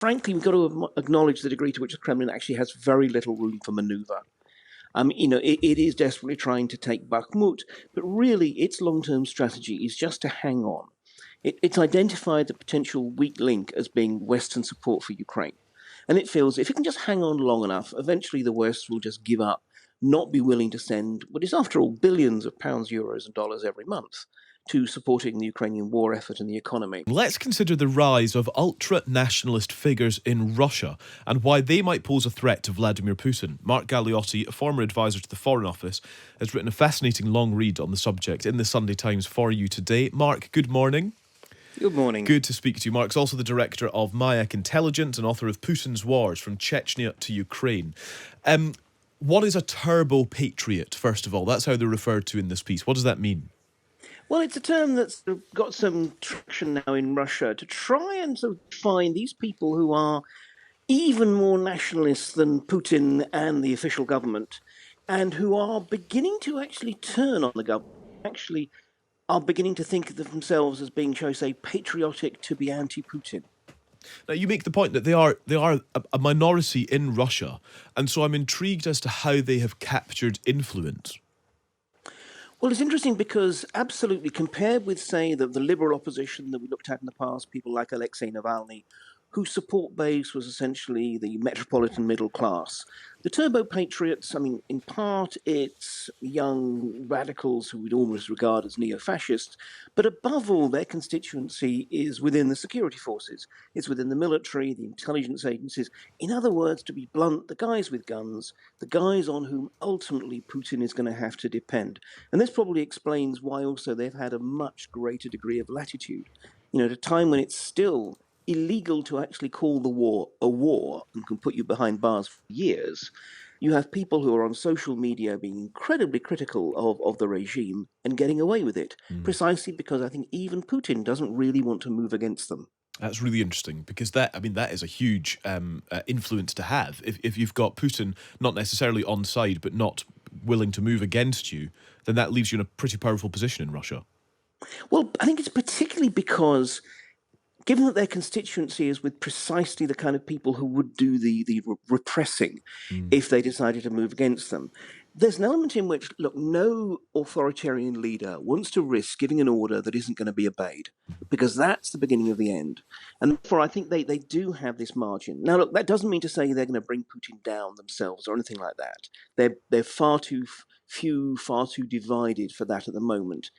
frankly, we've got to acknowledge the degree to which the Kremlin actually has very little room for maneuver. It is desperately trying to take Bakhmut, but really its long-term strategy is just to hang on. It's identified the potential weak link as being Western support for Ukraine. And it feels if it can just hang on long enough, eventually the West will just give up, not be willing to send what is, after all, billions of pounds, euros, and dollars every month to supporting the Ukrainian war effort and the economy. Let's consider the rise of ultra-nationalist figures in Russia and why they might pose a threat to Vladimir Putin. Mark Galeotti, a former advisor to the Foreign Office, has written a fascinating long read on the subject in the Sunday Times for you today. Mark, good morning. Good morning. Good to speak to you. Mark's also the director of Mayak Intelligence and author of Putin's Wars, From Chechnya to Ukraine. What is a turbo-patriot, first of all? That's how they're referred to in this piece. What does that mean? Well, it's a term that's got some traction now in Russia to try and sort of find these people who are even more nationalist than Putin and the official government, and who are beginning to actually turn on the government, actually are beginning to think of themselves as being, shall we say, patriotic to be anti-Putin. Now, you make the point that they are a minority in Russia, and so I'm intrigued as to how they have captured influence. Well, it's interesting because absolutely compared with, say, the liberal opposition that we looked at in the past, people like Alexei Navalny, whose support base was essentially the metropolitan middle class. The turbo-patriots, in part it's young radicals who we'd almost regard as neo-fascists, but above all, their constituency is within the security forces. It's within the military, the intelligence agencies. In other words, to be blunt, the guys with guns, the guys on whom ultimately Putin is going to have to depend. And this probably explains why also they've had a much greater degree of latitude. At a time when it's still illegal to actually call the war a war and can put you behind bars for years, you have people who are on social media being incredibly critical of the regime and getting away with it, precisely because I think even Putin doesn't really want to move against them. That's really interesting because that is a huge influence to have. If you've got Putin not necessarily on side but not willing to move against you, then that leaves you in a pretty powerful position in Russia. Well, I think it's particularly because given that their constituency is with precisely the kind of people who would do the repressing if they decided to move against them, there's an element in which, look, no authoritarian leader wants to risk giving an order that isn't going to be obeyed, because that's the beginning of the end. And therefore, I think they do have this margin. Now, look, that doesn't mean to say they're going to bring Putin down themselves or anything like that. They're far too few, far too divided for that at the moment.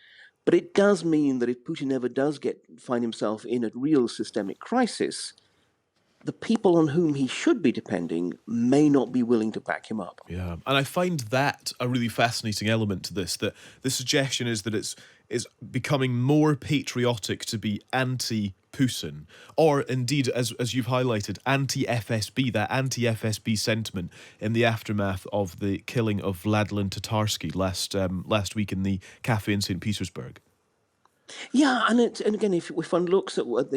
But it does mean that if Putin ever does find himself in a real systemic crisis, the people on whom he should be depending may not be willing to back him up. Yeah, and I find that a really fascinating element to this, that the suggestion is that it's becoming more patriotic to be anti-Putin, or indeed, as you've highlighted, anti-FSB, that anti-FSB sentiment in the aftermath of the killing of Vladlen Tatarsky last week in the cafe in St. Petersburg. Yeah, and again, if one looks at what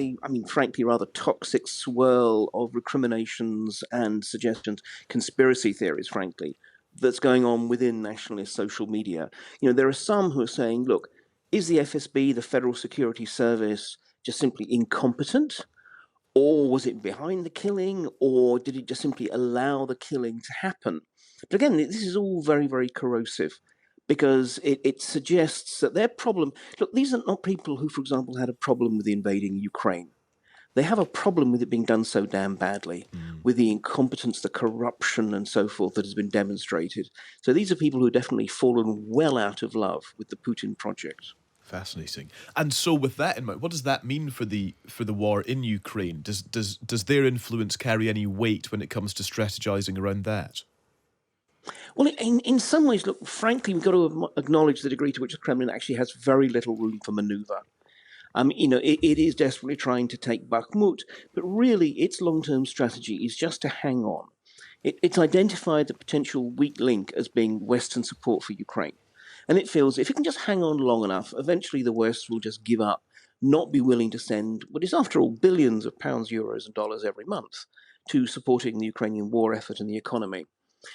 frankly, rather toxic swirl of recriminations and suggestions, conspiracy theories, frankly, that's going on within nationalist social media, there are some who are saying, look, is the FSB, the Federal Security Service, just simply incompetent? Or was it behind the killing? Or did it just simply allow the killing to happen? But again, this is all very, very corrosive, because it suggests that their problem... Look, these are not people who, for example, had a problem with invading Ukraine. They have a problem with it being done so damn badly, with the incompetence, the corruption, and so forth that has been demonstrated. So these are people who have definitely fallen well out of love with the Putin project. Fascinating. And so with that in mind, what does that mean for the war in Ukraine? Does their influence carry any weight when it comes to strategizing around that? Well, in some ways, look, frankly, we've got to acknowledge the degree to which the Kremlin actually has very little room for maneuver. It is desperately trying to take Bakhmut, but really its long-term strategy is just to hang on. It's identified the potential weak link as being Western support for Ukraine. And it feels if it can just hang on long enough, eventually the West will just give up, not be willing to send what is, after all, billions of pounds, euros, and dollars every month to supporting the Ukrainian war effort and the economy.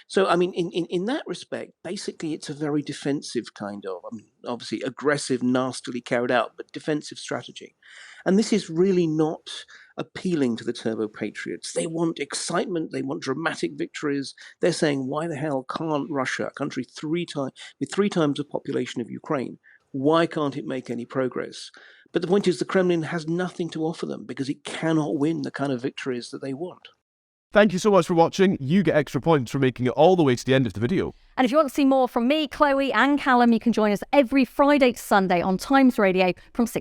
So, in that respect, basically, it's a very defensive kind of, obviously aggressive, nastily carried out, but defensive strategy. And this is really not appealing to the turbo-patriots. They want excitement. They want dramatic victories. They're saying, why the hell can't Russia, a country with 3 times the population of Ukraine, why can't it make any progress? But the point is, the Kremlin has nothing to offer them because it cannot win the kind of victories that they want. Thank you so much for watching. You get extra points for making it all the way to the end of the video. And if you want to see more from me, Chloe and Callum, you can join us every Friday to Sunday on Times Radio from 6